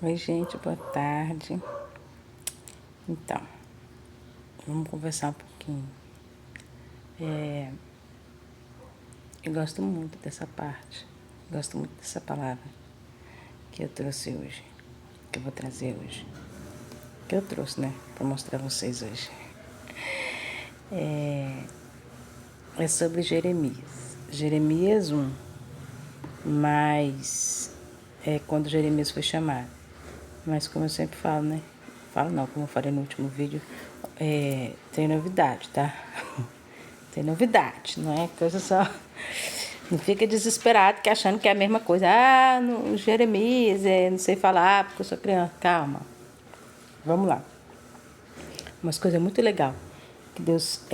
Oi, gente, boa tarde. Então, vamos conversar um pouquinho. Eu gosto muito dessa parte, gosto muito dessa palavra que eu trouxe hoje, que eu vou trazer hoje. Que eu trouxe, né, para mostrar a vocês hoje. É sobre Jeremias. Jeremias 1, mas é quando Jeremias foi chamado. Mas como eu sempre falo, né? Falo não, como eu falei no último vídeo, tem novidade, tá? Tem novidade, não é coisa só. Não fica desesperado que achando que é a mesma coisa. Ah, no Jeremias, não sei falar porque eu sou criança. Calma. Vamos lá. Umas coisas muito legais que Deus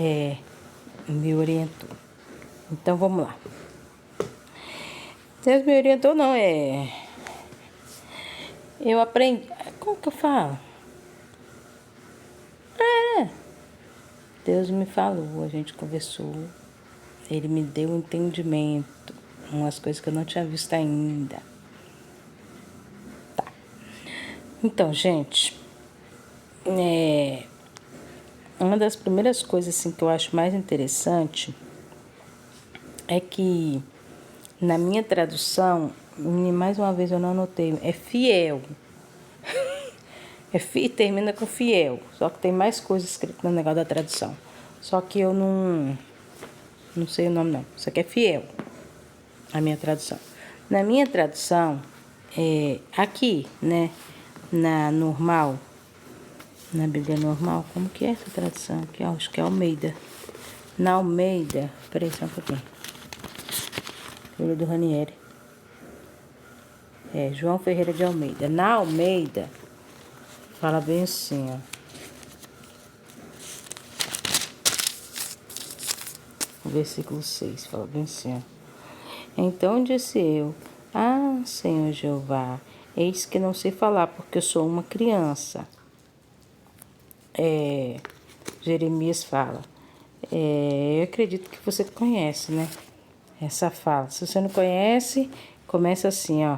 me orientou. Então vamos lá. Deus me orientou não, eu aprendi. Como que eu falo? Deus me falou, a gente conversou. Ele me deu um entendimento. Umas coisas que eu não tinha visto ainda. Tá. Então, gente, uma das primeiras coisas assim, que eu acho mais interessante é que na minha tradução, mais uma vez eu não anotei, é fiel. Termina com fiel, só que tem mais coisas escritas no negócio da tradução. Só que eu não sei o nome não. Isso aqui é fiel, a minha tradução. Na minha tradução, aqui, né, na normal, na Bíblia normal, como que é essa tradução aqui? Acho que é Almeida. Na Almeida, peraí só um pouquinho. Filho do Ranieri. João Ferreira de Almeida. Na Almeida, fala bem assim, ó. O versículo 6 fala bem assim, ó. Então disse eu: Ah, Senhor Jeová, eis que não sei falar, porque eu sou uma criança. Jeremias fala. Eu acredito que você conhece, né? Essa fala. Se você não conhece, começa assim, ó.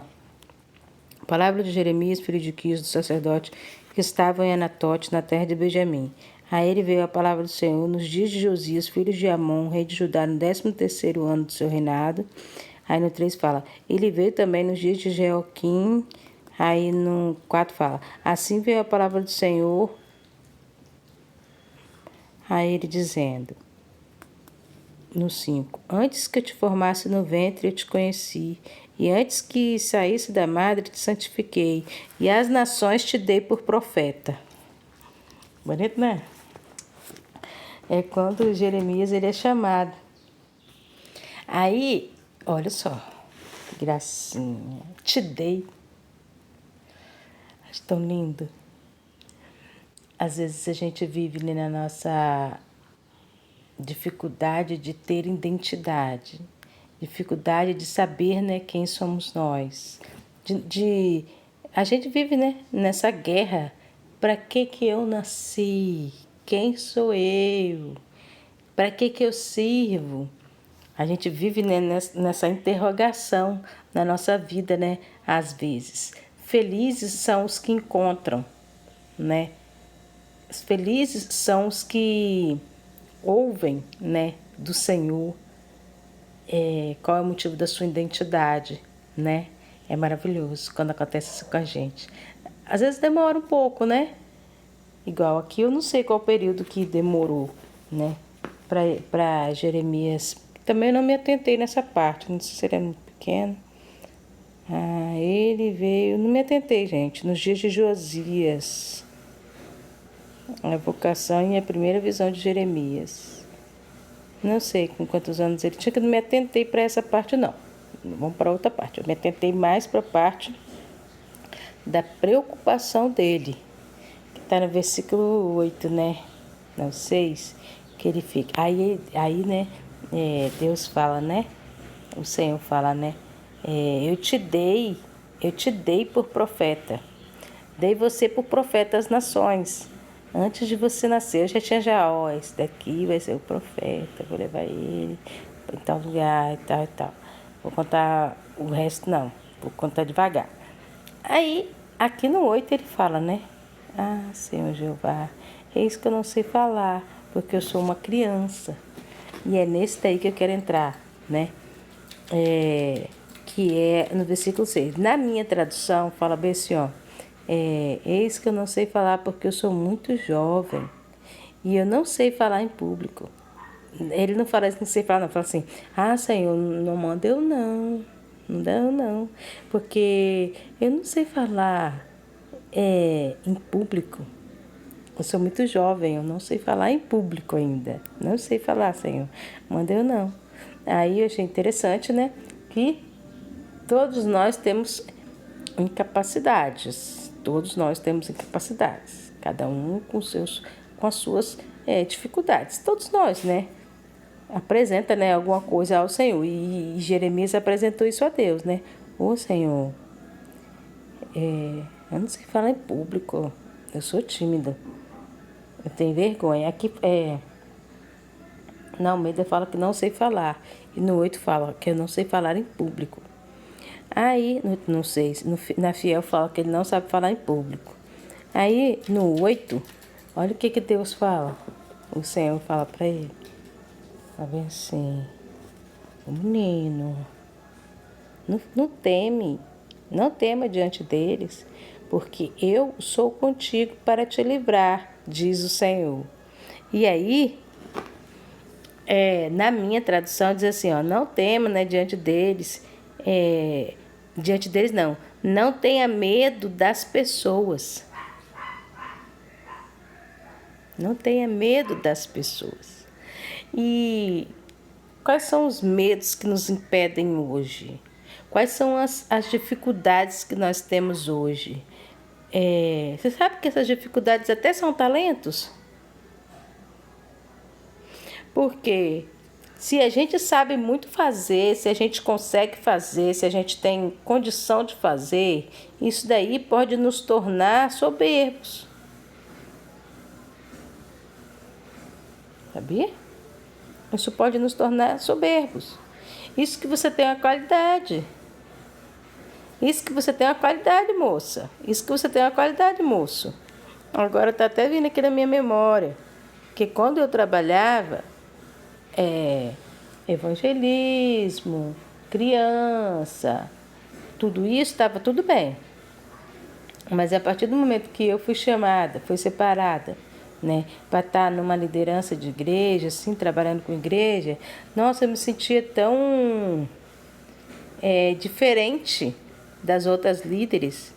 Palavra de Jeremias, filho de Quias, do sacerdote, que estava em Anatote, na terra de Benjamim. A ele veio a palavra do Senhor nos dias de Josias, filho de Amon, rei de Judá, no 13º ano do seu reinado. Aí no 3 fala, ele veio também nos dias de Jeoquim. Aí no 4 fala, assim veio a palavra do Senhor a ele dizendo, no 5, antes que eu te formasse no ventre, eu te conheci, e antes que saísse da madre, te santifiquei, e as nações te dei por profeta. Bonito, né? É quando Jeremias ele é chamado. Aí, olha só, que gracinha, te dei. Acho tão lindo. Às vezes a gente vive, né, na nossa dificuldade de ter identidade, dificuldade de saber, né, quem somos nós. A gente vive, né, nessa guerra. Para que eu nasci? Quem sou eu? Para que eu sirvo? A gente vive, né, nessa interrogação na nossa vida, né, às vezes. Felizes são os que encontram, né? Felizes são os que ouvem, né, do Senhor, qual é o motivo da sua identidade, né? É maravilhoso quando acontece isso com a gente. Às vezes demora um pouco, né? Igual aqui, eu não sei qual período que demorou, né? Para Jeremias. Também não me atentei nessa parte, não sei se ele era muito pequeno. Ele veio, não me atentei, gente, nos dias de Josias. A vocação e a primeira visão de Jeremias. Não sei com quantos anos ele tinha, que eu não me atentei para essa parte, não. Vamos para outra parte. Eu me atentei mais para a parte da preocupação dele, que está no versículo 8, né? Não, 6, que ele fica. Aí né, Deus fala, né? O Senhor fala, né? Eu te dei por profeta. Dei você por profeta às nações. Antes de você nascer, eu já tinha esse daqui vai ser o profeta, vou levar ele para tal lugar e tal e tal. Vou contar o resto não, vou contar devagar. Aí aqui no 8 ele fala, né? Ah, Senhor Jeová, eis que eu não sei falar, porque eu sou uma criança. E é nesse daí que eu quero entrar, né? Que é no versículo 6. Na minha tradução, fala bem assim, ó. Eis que eu não sei falar porque eu sou muito jovem e eu não sei falar em público. Ele não fala assim, não sei falar, não. Fala assim, ah, Senhor, não manda eu não. Não dá eu não. Porque eu não sei falar em público. Eu sou muito jovem, eu não sei falar em público ainda. Não sei falar, Senhor. Manda eu não. Aí eu achei interessante, né? Que todos nós temos incapacidades. Todos nós temos incapacidades. Cada um com as suas dificuldades. Todos nós, né? Apresenta, né, alguma coisa ao Senhor. E Jeremias apresentou isso a Deus, né? Ô Senhor, eu não sei falar em público. Eu sou tímido. Eu tenho vergonha. Aqui na Almeida fala que não sei falar. E no 8 fala que eu não sei falar em público. Aí, no 6, na Fiel fala que ele não sabe falar em público. Aí, no 8, olha o que Deus fala. O Senhor fala para ele. Tá bem assim, o menino, não teme, não tema diante deles, porque eu sou contigo para te livrar, diz o Senhor. E aí, na minha tradução diz assim, ó, não tema, né, diante deles, não tenha medo das pessoas. Não tenha medo das pessoas. E quais são os medos que nos impedem hoje? Quais são as dificuldades que nós temos hoje? Você sabe que essas dificuldades até são talentos? Porque se a gente sabe muito fazer, se a gente consegue fazer, se a gente tem condição de fazer, isso daí pode nos tornar soberbos. Sabia? Isso pode nos tornar soberbos. Isso que você tem uma qualidade. Isso que você tem uma qualidade, moça. Isso que você tem uma qualidade, moço. Agora está até vindo aqui na minha memória que quando eu trabalhava, evangelismo, criança, tudo isso estava tudo bem. Mas a partir do momento que eu fui chamada, fui separada, né, para estar numa liderança de igreja, assim, trabalhando com igreja, nossa, eu me sentia tão diferente das outras líderes.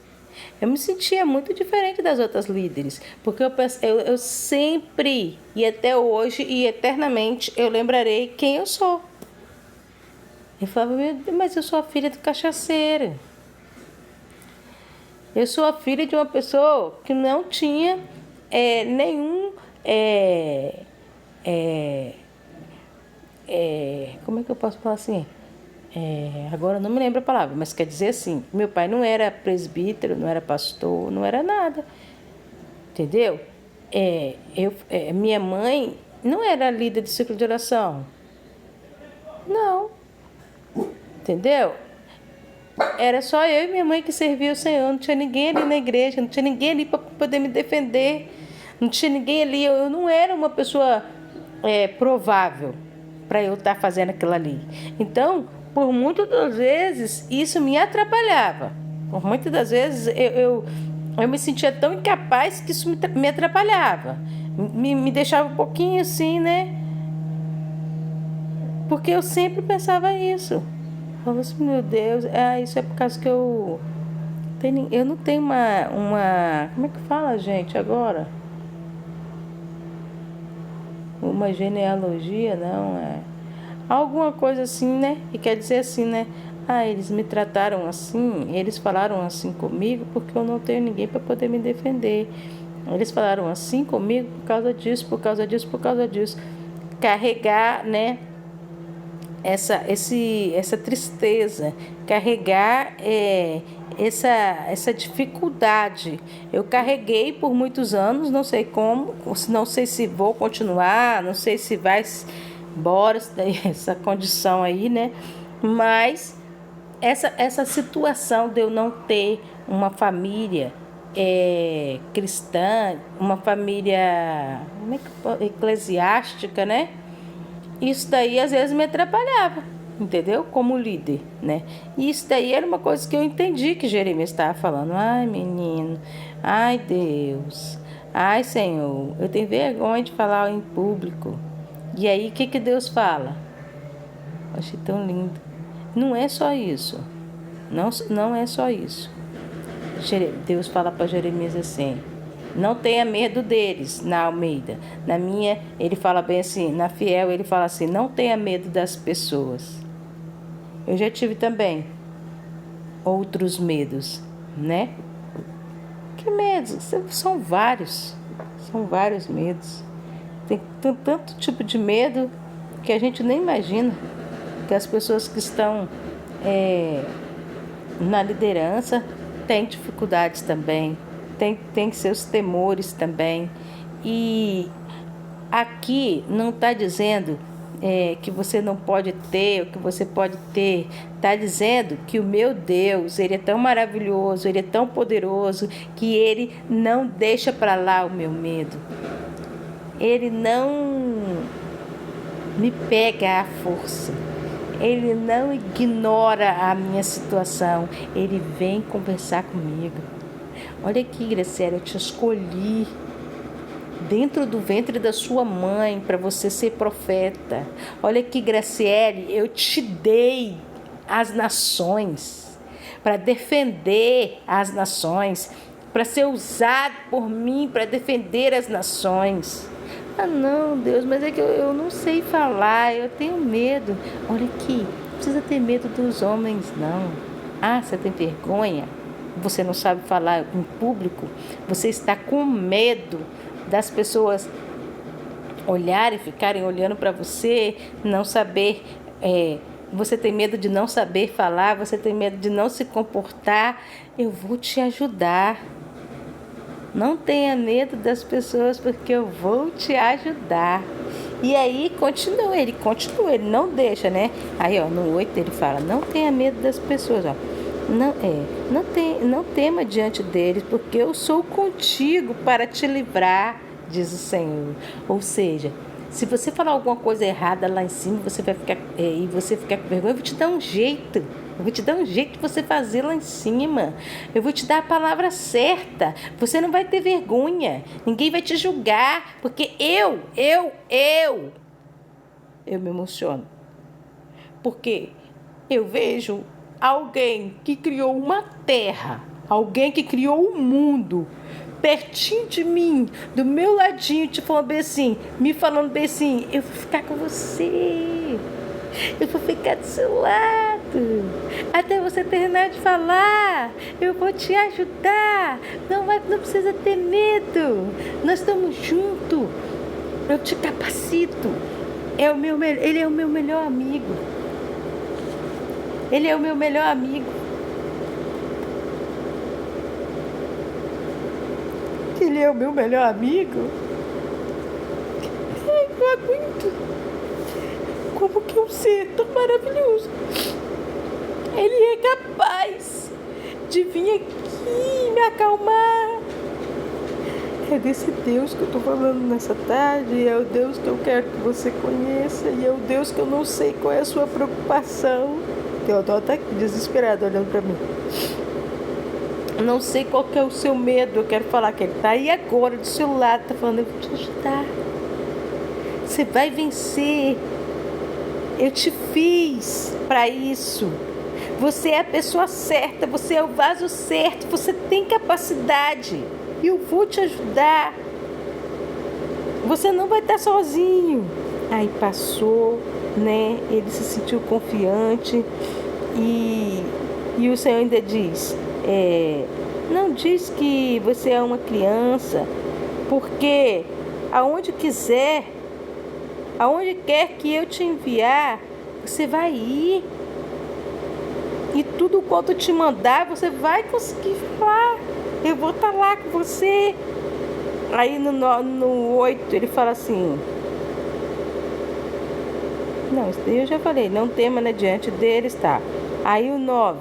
Eu me sentia muito diferente das outras líderes, porque eu sempre, e até hoje e eternamente, eu lembrarei quem eu sou. Eu falava, meu Deus, mas eu sou a filha do cachaceiro. Eu sou a filha de uma pessoa que não tinha nenhum... como é que eu posso falar assim? Agora eu não me lembro a palavra, mas quer dizer assim, meu pai não era presbítero, não era pastor, não era nada. Entendeu? Minha mãe não era líder de ciclo de oração. Não. Entendeu? Era só eu e minha mãe que servia o Senhor. Não tinha ninguém ali na igreja, não tinha ninguém ali para poder me defender. Não tinha ninguém ali. Eu não era uma pessoa provável para eu estar fazendo aquilo ali. Então, por muitas das vezes, isso me atrapalhava. Por muitas das vezes, eu me sentia tão incapaz que isso me atrapalhava. Me deixava um pouquinho assim, né? Porque eu sempre pensava isso. Falava assim, meu Deus, isso é por causa que eu não tenho uma... Como é que fala, gente, agora? Uma genealogia, não, alguma coisa assim, né? E quer dizer assim, né? Eles me trataram assim, eles falaram assim comigo porque eu não tenho ninguém para poder me defender. Eles falaram assim comigo por causa disso, por causa disso, por causa disso. Carregar, né? Essa tristeza, carregar essa dificuldade. Eu carreguei por muitos anos, não sei como, não sei se vou continuar, não sei se vai embora essa condição aí, né? Mas essa situação de eu não ter uma família cristã, uma família eclesiástica, né? Isso daí às vezes me atrapalhava, entendeu? Como líder, né? E isso daí era uma coisa que eu entendi que Jeremias estava falando. Ai, menino, ai, Deus, ai, Senhor, eu tenho vergonha de falar em público. E aí, o que Deus fala? Eu achei tão lindo. Não é só isso. Não é só isso. Deus fala para Jeremias assim: não tenha medo deles, na Almeida. Na minha, ele fala bem assim, na Fiel, ele fala assim: não tenha medo das pessoas. Eu já tive também outros medos, né? Que medos? São vários. São vários medos. Tem tanto tipo de medo que a gente nem imagina. Que as pessoas que estão na liderança têm dificuldades também, tem seus temores também. E aqui não está dizendo que você não pode ter, ou que você pode ter. Está dizendo que o meu Deus, Ele é tão maravilhoso, Ele é tão poderoso, que Ele não deixa para lá o meu medo. Ele não me pega à força. Ele não ignora a minha situação. Ele vem conversar comigo. Olha aqui, Graciela, eu te escolhi dentro do ventre da sua mãe para você ser profeta. Olha aqui, Graciele, eu te dei as nações para defender as nações, para ser usado por mim para defender as nações. Ah, não, Deus, mas é que eu não sei falar, eu tenho medo. Olha aqui, não precisa ter medo dos homens, não. Ah, você tem vergonha? Você não sabe falar em público? Você está com medo das pessoas olharem, ficarem olhando para você, não saber... você tem medo de não saber falar, você tem medo de não se comportar. Eu vou te ajudar. Não tenha medo das pessoas, porque eu vou te ajudar. E aí ele não deixa, né? Aí, ó, no 8 ele fala: não tenha medo das pessoas, ó. Não tema diante deles, porque eu sou contigo para te livrar, diz o Senhor. Ou seja, se você falar alguma coisa errada lá em cima, você vai ficar e você ficar com vergonha, eu vou te dar um jeito. Eu vou te dar um jeito de você fazer lá em cima. Eu vou te dar a palavra certa. Você não vai ter vergonha. Ninguém vai te julgar. Porque eu me emociono. Porque eu vejo alguém que criou uma terra. Alguém que criou um mundo. Pertinho de mim, do meu ladinho, te falando bem assim, me falando bem assim: eu vou ficar com você. Eu vou ficar do seu lado até você terminar de falar. Eu vou te ajudar. Não precisa ter medo. Nós estamos juntos. Eu te capacito. Ele é o meu melhor amigo. Ele é o meu melhor amigo. Ele é o meu melhor amigo. Ai, não aguento. Como que um ser tão maravilhoso, ele é capaz de vir aqui me acalmar. É desse Deus que eu estou falando nessa tarde. É o Deus que eu quero que você conheça. E é o Deus que eu não sei qual é a sua preocupação. Teodoro está aqui desesperado olhando para mim. Não sei qual que é o seu medo. Eu quero falar que ele está aí agora do seu lado, está falando: eu vou te ajudar. Você vai vencer. Eu te fiz para isso. Você é a pessoa certa, você é o vaso certo, você tem capacidade. E eu vou te ajudar. Você não vai estar sozinho. Aí passou, né? Ele se sentiu confiante. E o Senhor ainda diz: não diz que você é uma criança, porque aonde quer que eu te enviar, você vai ir. E tudo quanto eu te mandar, você vai conseguir falar. Eu vou estar lá com você. Aí no 8 ele fala assim: não, isso daí eu já falei, não tema, né, diante deles, tá? Aí o 9.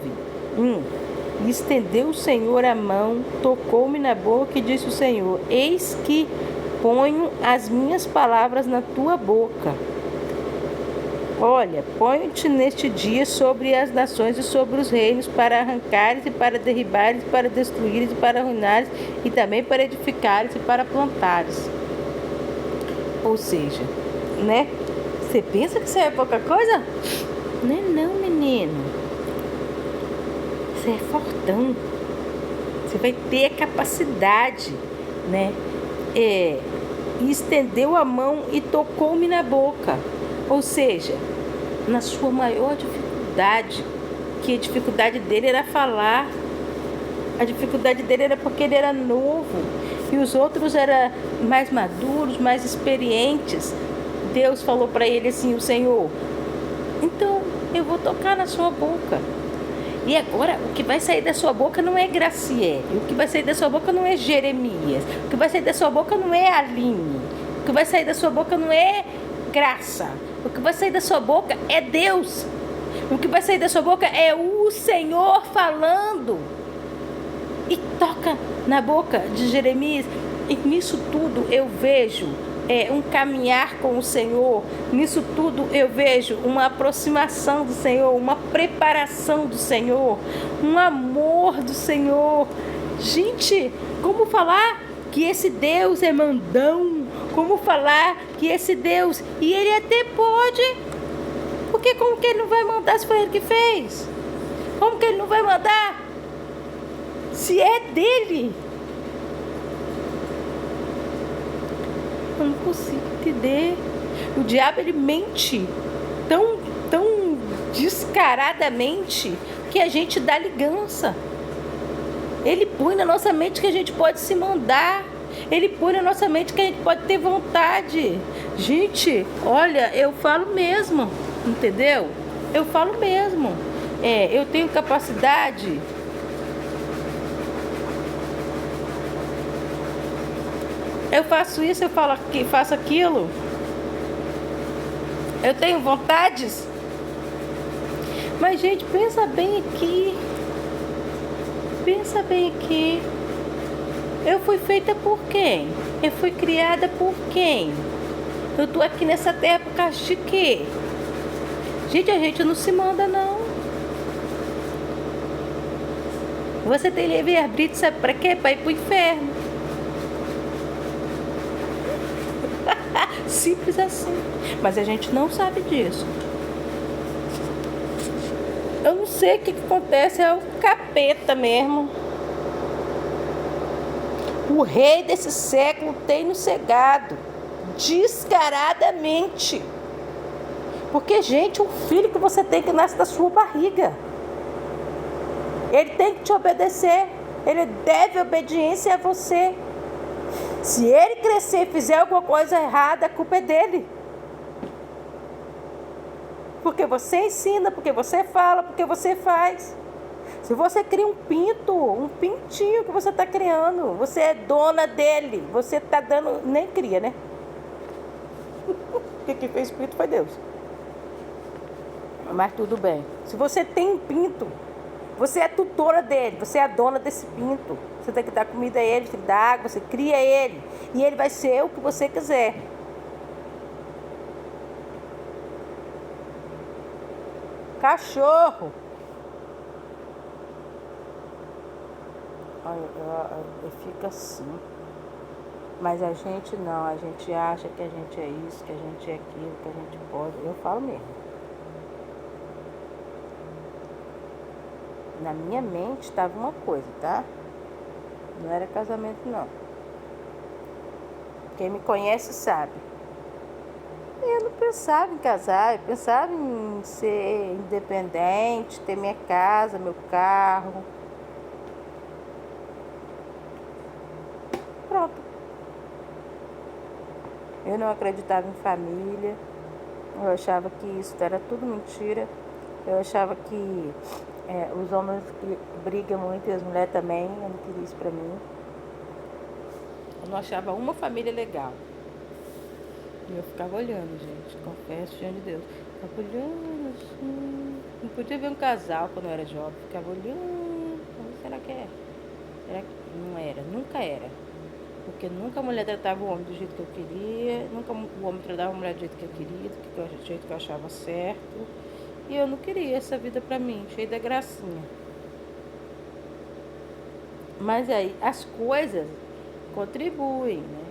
Estendeu o Senhor a mão, tocou-me na boca e disse o Senhor: eis que ponho as minhas palavras na tua boca. Olha, ponho-te neste dia sobre as nações e sobre os reinos, para arrancares e para derribares, para destruíres e para arruinares, e também para edificares e para plantares. Ou seja, né? Você pensa que isso é pouca coisa? Não é não, menino. Você é fortão. Você vai ter a capacidade, né? E estendeu a mão e tocou-me na boca. Ou seja, na sua maior dificuldade, que a dificuldade dele era falar, a dificuldade dele era porque ele era novo e os outros eram mais maduros, mais experientes. Deus falou para ele assim, o Senhor: então eu vou tocar na sua boca. E agora o que vai sair da sua boca não é Graciele, o que vai sair da sua boca não é Jeremias, o que vai sair da sua boca não é Aline, o que vai sair da sua boca não é Graça, o que vai sair da sua boca é Deus, o que vai sair da sua boca é o Senhor falando. E toca na boca de Jeremias, e nisso tudo eu vejo um caminhar com o Senhor, nisso tudo eu vejo uma aproximação do Senhor, uma preparação do Senhor, um amor do Senhor. Gente, como falar que esse Deus é mandão? Como falar que esse Deus, e ele até pode, porque como que ele não vai mandar se foi ele que fez? Como que ele não vai mandar se é dele? Eu não consigo entender. O diabo, ele mente tão descaradamente que a gente dá ligança. Ele põe na nossa mente que a gente pode se mandar. Ele põe na nossa mente que a gente pode ter vontade. Gente, olha, eu falo mesmo, entendeu? Eu falo mesmo. Eu tenho capacidade. Eu faço isso, eu faço aquilo. Eu tenho vontades. Mas, gente, pensa bem aqui. Pensa bem aqui. Eu fui feita por quem? Eu fui criada por quem? Eu tô aqui nessa terra por causa de quê? Gente, a gente não se manda, não. Você tem livre-arbítrio, sabe pra quê? Pra ir pro inferno. Simples assim. Mas a gente não sabe disso. Eu não sei o que acontece, é o capeta mesmo. O rei desse século tem nos cegado descaradamente. Porque, gente, o filho que você tem que nasce da sua barriga, ele tem que te obedecer. Ele deve obediência a você. Se ele crescer e fizer alguma coisa errada, a culpa é dele. Porque você ensina, porque você fala, porque você faz. Se você cria um pintinho que você está criando, você é dona dele. Você está dando, nem cria, né? Porque quem fez pinto foi Deus. Mas tudo bem. Se você tem um pinto, você é tutora dele, você é a dona desse pinto. Você tem que dar comida a ele, tem que dar água, você cria ele. E ele vai ser o que você quiser. Cachorro. Olha, fica assim. Mas a gente não, a gente acha que a gente é isso, que a gente é aquilo, que a gente pode. Eu falo mesmo. Na minha mente estava uma coisa, tá? Não era casamento, não. Quem me conhece sabe. Eu não pensava em casar, eu pensava em ser independente, ter minha casa, meu carro. Pronto. Eu não acreditava em família. Eu achava que isso era tudo mentira. Eu achava que os homens brigam muito e as mulheres também. Eu não queria isso pra mim. Eu não achava uma família legal. E eu ficava olhando, gente. Confesso diante de Deus. Ficava olhando assim. Não podia ver um casal quando eu era jovem. Ficava olhando. Será que é? Será que não era? Nunca era. Porque nunca a mulher tratava o homem do jeito que eu queria. Nunca o homem tratava a mulher do jeito que eu queria. Do jeito que eu achava certo. E eu não queria essa vida pra mim. Cheia da gracinha. Mas aí as coisas contribuem, né?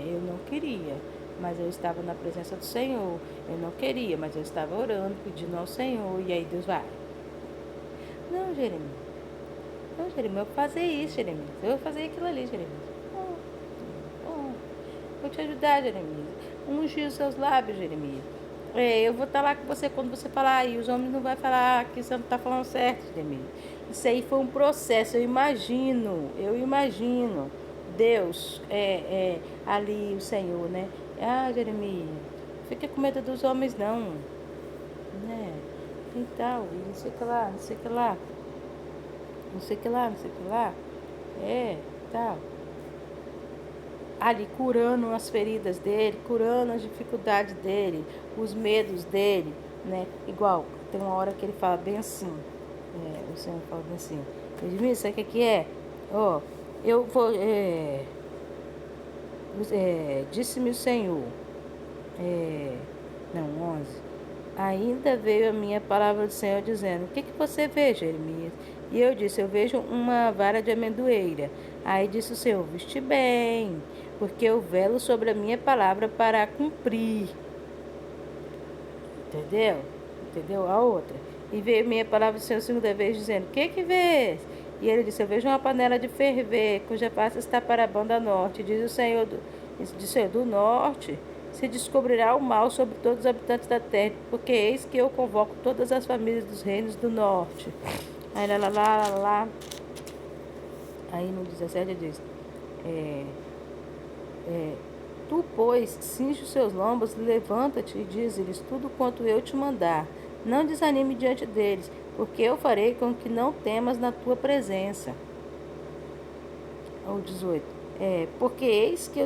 Eu não queria, mas eu estava na presença do Senhor. Eu não queria, mas eu estava orando, pedindo ao Senhor. E aí Deus vai. Não, Jeremias. Não, Jeremias, eu vou fazer isso, Jeremias. Eu vou fazer aquilo ali, Jeremias. Oh, oh. Vou te ajudar, Jeremias. Ungir os seus lábios, Jeremias. Eu vou estar lá com você quando você falar. E os homens não vão falar que você não está falando certo, Jeremias. Isso aí foi um processo, eu imagino. Deus, ali o Senhor, né? Ah, Jeremias, não fica com medo dos homens não, né? E tal, e não sei o que lá, não sei o que lá, não sei o que lá, não sei o que lá, tal. Ali curando as feridas dele, curando as dificuldades dele, os medos dele, né? Igual, tem uma hora que ele fala bem assim, o Senhor fala bem assim, Edmir, sabe o que é? Ó, eu vou, disse-me o Senhor, não, 11. Ainda veio a minha palavra do Senhor dizendo, o que você vê, Jeremias? E eu disse, eu vejo uma vara de amendoeira. Aí disse o Senhor, viste bem, porque eu velo sobre a minha palavra para cumprir. Entendeu? Entendeu? A outra. E veio minha palavra do Senhor segunda vez dizendo, o que vês? E ele disse, eu vejo uma panela de ferver, cuja pasta está para a banda norte. Diz o Senhor do norte, se descobrirá o mal sobre todos os habitantes da terra, porque eis que eu convoco todas as famílias dos reinos do norte. Aí lá. Aí no 17 diz, tu, pois, cinge os seus lombos, levanta-te e diz-lhes tudo quanto eu te mandar. Não desanime diante deles, porque eu farei com que não temas na tua presença. Ou 18. Porque eis que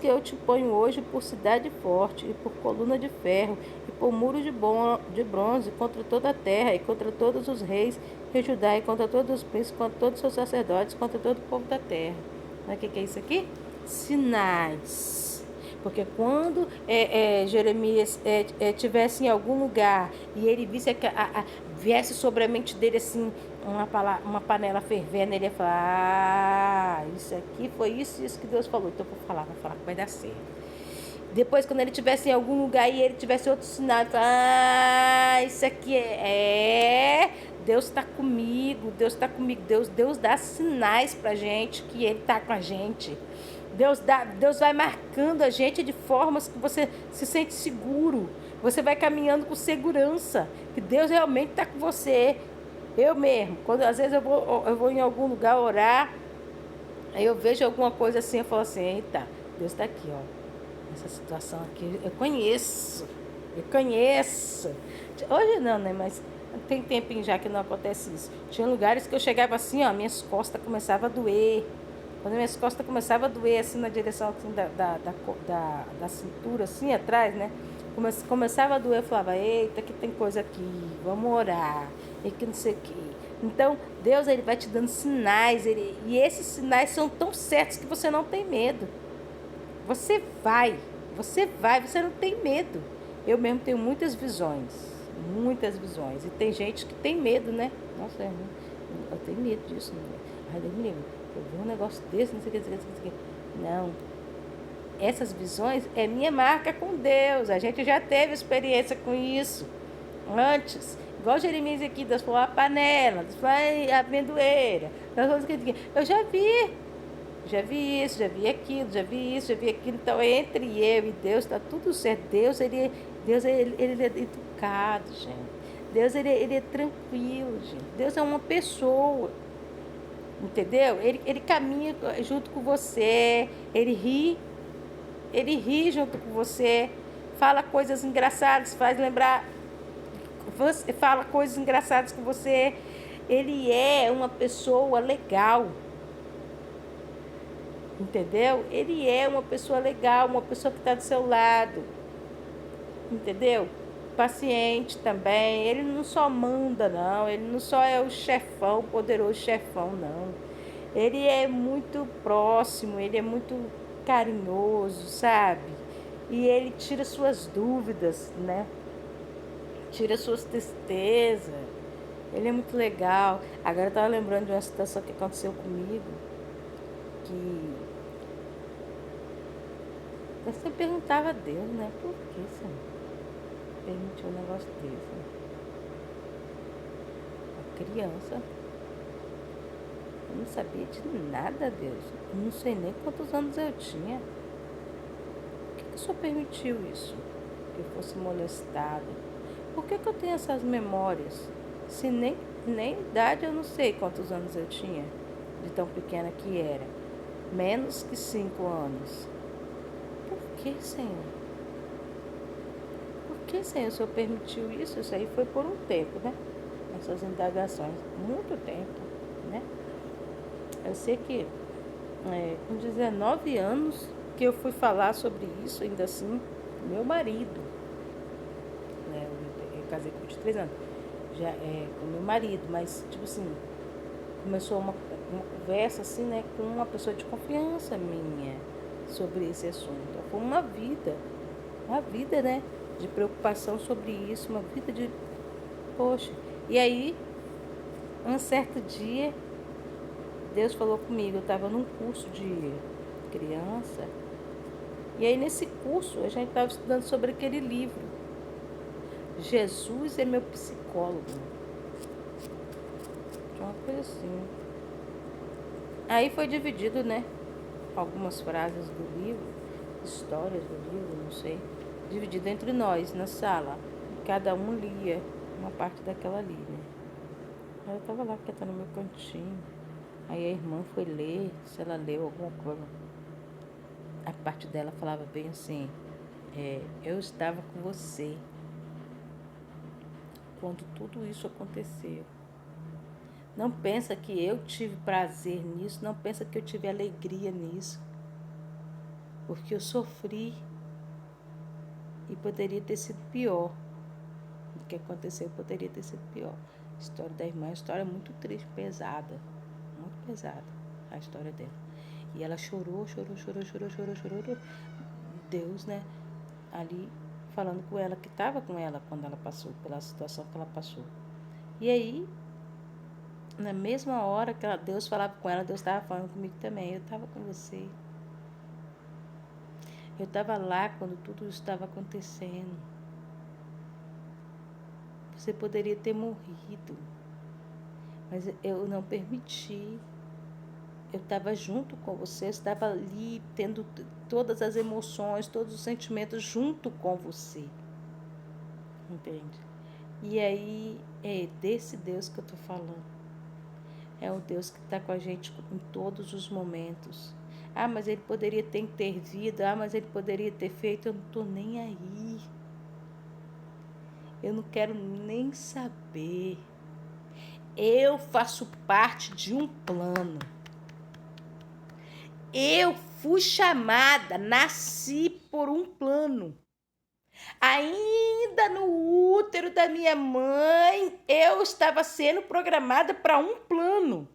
eu te ponho hoje por cidade forte, e por coluna de ferro, e por muro de bronze, contra toda a terra, e contra todos os reis de Judá, e contra todos os príncipes, contra todos os seus sacerdotes, contra todo o povo da terra. Sabe o que é isso aqui? Sinais. Porque quando Jeremias tivesse em algum lugar e ele visse viesse sobre a mente dele assim uma panela fervendo, ele ia falar, isso aqui foi isso que Deus falou. Então eu vou falar que vai dar certo. Depois, quando ele estivesse em algum lugar e ele tivesse outro sinal, ele fala, isso aqui Deus está comigo, Deus dá sinais pra gente que Ele está com a gente. Deus vai marcando a gente de formas que você se sente seguro. Você vai caminhando com segurança, que Deus realmente está com você. Eu mesmo, quando às vezes eu vou em algum lugar orar, aí eu vejo alguma coisa assim, eu falo assim, eita, Deus está aqui, ó. Essa situação aqui, eu conheço. Hoje não, né, mas tem tempinho já que não acontece isso. Tinha lugares que eu chegava assim, ó, minhas costas começavam a doer. Quando minhas costas começavam a doer, assim, na direção assim, da cintura, assim, atrás, né? Começava a doer, eu falava, eita, que tem coisa aqui, vamos orar, e que não sei o quê. Então, Deus, Ele vai te dando sinais, e esses sinais são tão certos que você não tem medo. Você vai, você não tem medo. Eu mesmo tenho muitas visões. E tem gente que tem medo, né? Nossa, eu tenho medo disso. Né? Ai, Deus me livre. Eu vi um negócio desse, não sei o que. Não. Essas visões é minha marca com Deus. A gente já teve experiência com isso antes. Igual Jeremias aqui, Deus falou a panela, Deus falou a amendoeira. Eu já vi isso, já vi aquilo, já vi isso, já vi aquilo. Então, entre eu e Deus, está tudo certo. Deus, ele é educado, gente. Deus, ele é tranquilo, gente. Deus é uma pessoa, entendeu? Ele caminha junto com você, ele ri junto com você, fala coisas engraçadas, fala coisas engraçadas com você. Ele é uma pessoa legal. Entendeu? Ele é uma pessoa legal, uma pessoa que está do seu lado. entendeu? Paciente também. Ele não só manda, não. Ele não só é o chefão, o poderoso chefão, não. Ele é muito próximo, ele é muito carinhoso, sabe? E ele tira suas dúvidas, né? Tira suas tristezas. Ele é muito legal. Agora eu tava lembrando de uma situação que aconteceu comigo, que eu sempre perguntava a Deus, né? Por que, Senhor, permitiu um negócio desse? Uma criança. Eu não sabia de nada, Deus. Eu não sei nem quantos anos eu tinha. Por que o Senhor permitiu isso? Que eu fosse molestada? Por que eu tenho essas memórias? Se nem idade eu não sei quantos anos eu tinha, de tão pequena que era. Menos que 5 anos. Por que, Senhor? Por que, Senhor, o Senhor permitiu isso? Isso aí foi por um tempo, né? Essas indagações. Muito tempo, né? Eu sei que com 19 anos que eu fui falar sobre isso, ainda assim, meu marido, né? Eu casei com 23 anos, já com meu marido, mas tipo assim, começou uma conversa assim, né, com uma pessoa de confiança minha sobre esse assunto. Então, foi uma vida, né, de preocupação sobre isso, uma vida de, poxa. E aí, um certo dia, Deus falou comigo, eu estava num curso de criança, e aí nesse curso a gente estava estudando sobre aquele livro, Jesus é meu psicólogo. Tinha uma coisa assim. Aí foi dividido, né? Algumas frases do livro, histórias do livro, não sei. Dividido entre nós na sala. Cada um lia uma parte daquela ali, né? Aí eu tava lá quieta no meu cantinho. Aí a irmã foi ler, se ela leu alguma coisa. A parte dela falava bem assim, eu estava com você quando tudo isso aconteceu. Não pensa que eu tive prazer nisso, não pensa que eu tive alegria nisso, porque eu sofri e poderia ter sido pior. O que aconteceu poderia ter sido pior. A história da irmã é uma história muito triste, pesada, muito pesada a história dela. E ela chorou. Deus, né, ali falando com ela, que estava com ela quando ela passou pela situação que ela passou. E aí, na mesma hora que Deus falava com ela, Deus estava falando comigo também. Eu estava com você. Eu estava lá quando tudo isso estava acontecendo. Você poderia ter morrido, mas eu não permiti. Eu estava junto com você, eu estava ali tendo todas as emoções, todos os sentimentos junto com você. Entende? E aí é desse Deus que eu estou falando. É o Deus que está com a gente em todos os momentos. Ah, mas ele poderia ter intervido. Ah, mas ele poderia ter feito. Eu não estou nem aí. Eu não quero nem saber. Eu faço parte de um plano. Eu fui chamada, nasci por um plano. Ainda no útero da minha mãe, eu estava sendo programada para um plano.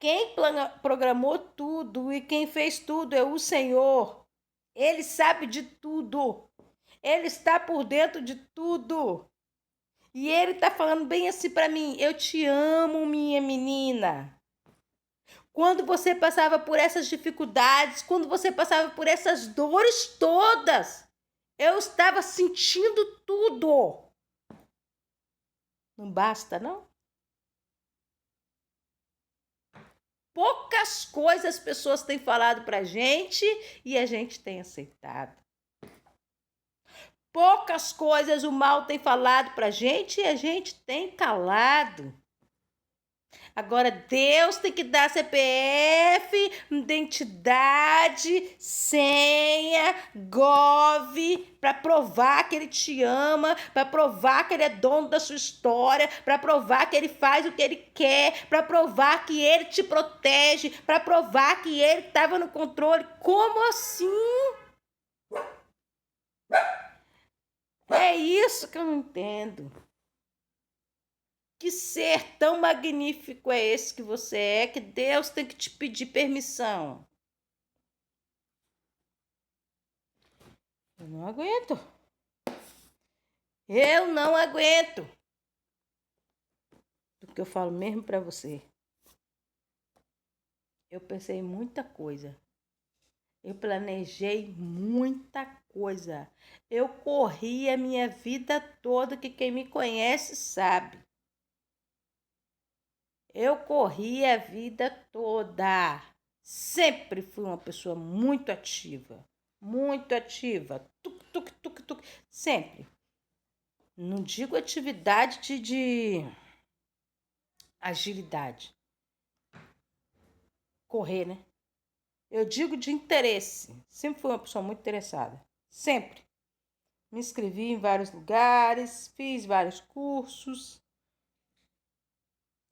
Quem programou tudo e quem fez tudo é o Senhor. Ele sabe de tudo. Ele está por dentro de tudo. E ele está falando bem assim para mim: eu te amo, minha menina. Quando você passava por essas dificuldades, quando você passava por essas dores todas, eu estava sentindo tudo. Não basta, não? Poucas coisas as pessoas têm falado pra gente e a gente tem aceitado. Poucas coisas o mal tem falado pra gente e a gente tem calado. Agora Deus tem que dar CPF, identidade, senha, gov, para provar que ele te ama, para provar que ele é dono da sua história, para provar que ele faz o que ele quer, para provar que ele te protege, para provar que ele estava no controle. Como assim? É isso que eu não entendo. Que ser tão magnífico é esse que você é, que Deus tem que te pedir permissão? Eu não aguento. Eu não aguento. Porque eu falo mesmo pra você. Eu pensei em muita coisa. Eu planejei muita coisa. Eu corri a minha vida toda, que quem me conhece sabe. Eu corri a vida toda. Sempre fui uma pessoa muito ativa. Muito ativa. Tuc, tuc, tuc, tuc. Sempre. Não digo atividade de agilidade. Correr, né? Eu digo de interesse. Sempre fui uma pessoa muito interessada. Sempre. Me inscrevi em vários lugares, fiz vários cursos,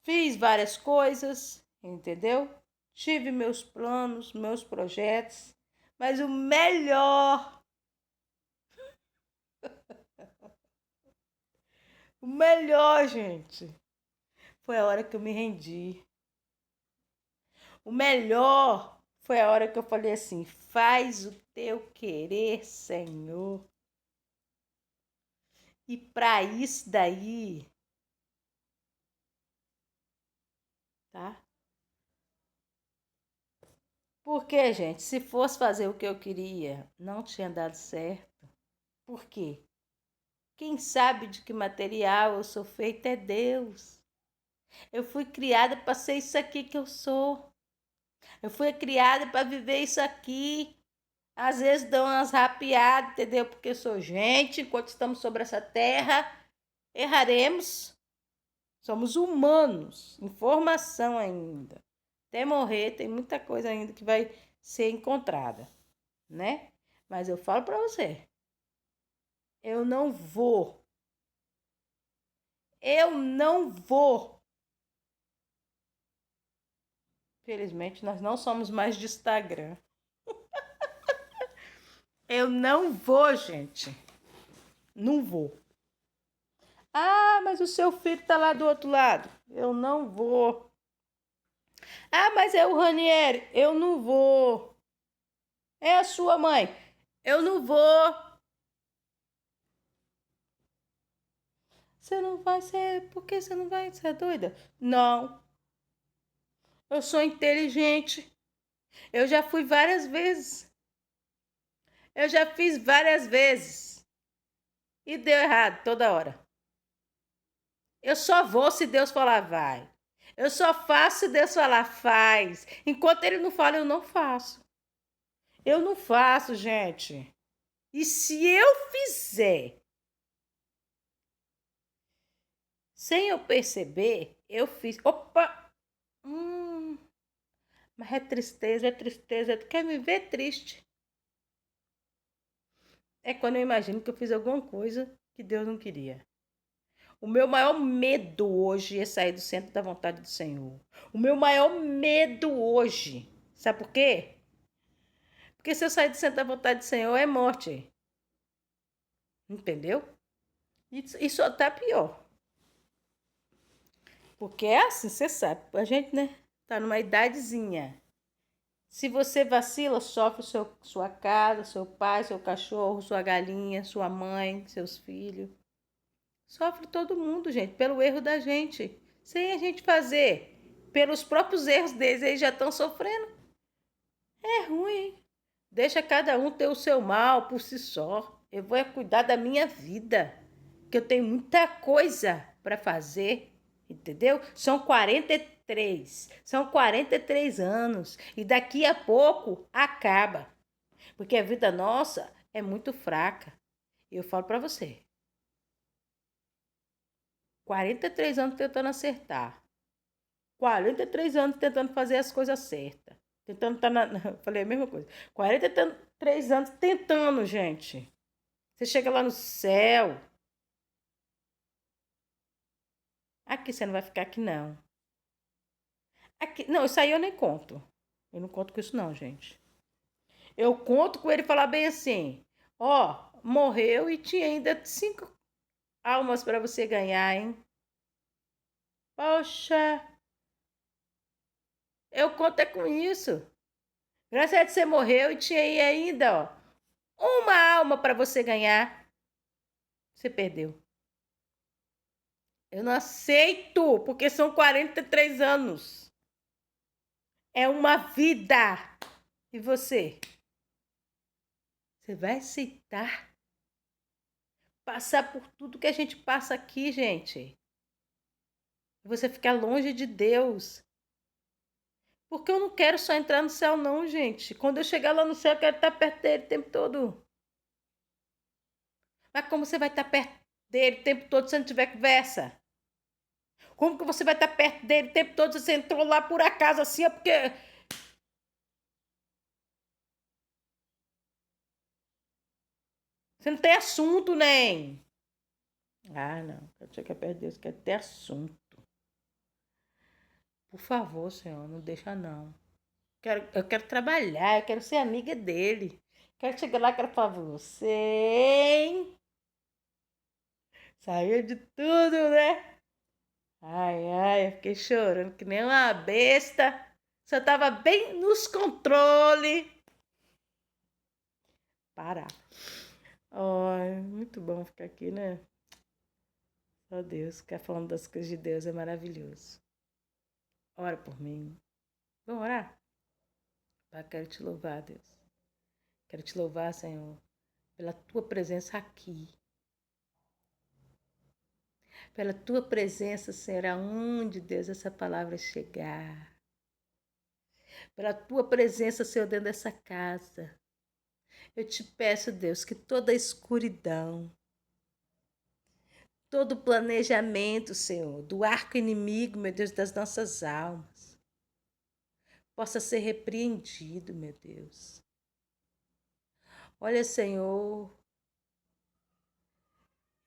fiz várias coisas, entendeu? Tive meus planos, meus projetos, mas o melhor, gente, foi a hora que eu me rendi. O melhor foi a hora que eu falei assim: faz o teu querer, Senhor. E para isso daí, tá? Porque, gente, se fosse fazer o que eu queria, não tinha dado certo. Por quê? Quem sabe de que material eu sou feita é Deus. Eu fui criada para ser isso aqui que eu sou. Eu fui criada para viver isso aqui. Às vezes dou umas rapeadas, entendeu? Porque eu sou gente, enquanto estamos sobre essa terra, erraremos. Somos humanos, em formação ainda. Até morrer, tem muita coisa ainda que vai ser encontrada, né? Mas eu falo para você, eu não vou. Eu não vou. Felizmente, nós não somos mais de Instagram. Eu não vou, gente. Não vou. Ah, mas o seu filho tá lá do outro lado. Eu não vou. Ah, mas é o Ranieri. Eu não vou. É a sua mãe. Eu não vou. Você não vai ser. Por que você não vai ser doida? Não. Eu sou inteligente. Eu já fui várias vezes. Eu já fiz várias vezes. E deu errado toda hora. Eu só vou se Deus falar vai. Eu só faço se Deus falar faz. Enquanto ele não fala, eu não faço. Eu não faço, gente. E se eu fizer sem eu perceber, eu fiz. Opa! Mas é tristeza, é tristeza. Tu quer me ver triste? É quando eu imagino que eu fiz alguma coisa que Deus não queria. O meu maior medo hoje é sair do centro da vontade do Senhor. O meu maior medo hoje. Sabe por quê? Porque se eu sair do centro da vontade do Senhor é morte. Entendeu? E só tá pior. Porque é assim, você sabe. A gente, né? Tá numa idadezinha. Se você vacila, sofre sua casa, seu pai, seu cachorro, sua galinha, sua mãe, seus filhos. Sofre todo mundo, gente, pelo erro da gente. Sem a gente fazer. Pelos próprios erros deles, eles já estão sofrendo. É ruim. Deixa cada um ter o seu mal por si só. Eu vou cuidar da minha vida. Que eu tenho muita coisa para fazer. Entendeu? São 43. São 43 anos. E daqui a pouco acaba. Porque a vida nossa é muito fraca. E eu falo para você. 43 anos tentando acertar. 43 anos tentando fazer as coisas certas. Tentando estar Falei a mesma coisa. 43 anos tentando, gente. Você chega lá no céu. Aqui você não vai ficar aqui, não. Aqui... Não, isso aí eu nem conto. Eu não conto com isso, não, gente. Eu conto com ele falar bem assim: ó, morreu e tinha ainda 5 almas para você ganhar, hein? Poxa, eu conto é com isso. Graças a Deus você morreu e tinha aí ainda, ó, uma alma para você ganhar. Você perdeu. Eu não aceito, porque são 43 anos. É uma vida. E você? Você vai aceitar passar por tudo que a gente passa aqui, gente? Você ficar longe de Deus. Porque eu não quero só entrar no céu, não, gente. Quando eu chegar lá no céu, eu quero estar perto dele o tempo todo. Mas como você vai estar perto dele o tempo todo se não tiver conversa? Como que você vai estar perto dele o tempo todo se você entrou lá por acaso assim? É porque... Você não tem assunto, nem. Ah, não. Quero chegar perto de Deus, quero ter assunto. Por favor, Senhor, não deixa não. Eu quero trabalhar, eu quero ser amiga dele. Quero chegar lá, quero falar, você, hein? Saiu de tudo, né? Ai, ai, eu fiquei chorando que nem uma besta. Só tava bem nos controle. Para. Ai, muito bom ficar aqui, né? Só Deus, ficar falando das coisas de Deus é maravilhoso. Ora por mim. Vamos orar? Pai, quero te louvar, Deus. Quero te louvar, Senhor, pela tua presença aqui. Pela tua presença, Senhor, aonde, Deus, essa palavra chegar. Pela tua presença, Senhor, dentro dessa casa. Eu te peço, Deus, que toda a escuridão, todo o planejamento, Senhor, do arco inimigo, meu Deus, das nossas almas, possa ser repreendido, meu Deus. Olha, Senhor,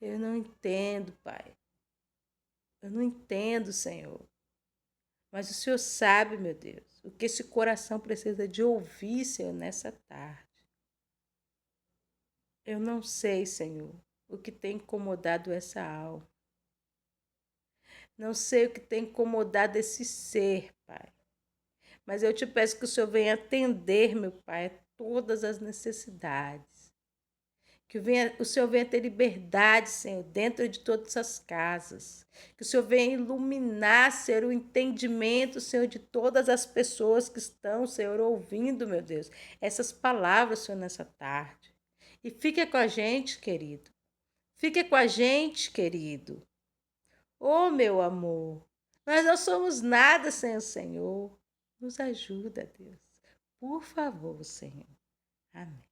eu não entendo, Pai. Eu não entendo, Senhor. Mas o Senhor sabe, meu Deus, o que esse coração precisa de ouvir, Senhor, nessa tarde. Eu não sei, Senhor, o que tem incomodado essa alma. Não sei o que tem incomodado esse ser, Pai. Mas eu te peço que o Senhor venha atender, meu Pai, a todas as necessidades. Que o Senhor venha ter liberdade, Senhor, dentro de todas as casas. Que o Senhor venha iluminar, Senhor, o entendimento, Senhor, de todas as pessoas que estão, Senhor, ouvindo, meu Deus, essas palavras, Senhor, nessa tarde. E fique com a gente, querido. Fique com a gente, querido. Oh, meu amor, nós não somos nada sem o Senhor. Nos ajuda, Deus. Por favor, Senhor. Amém.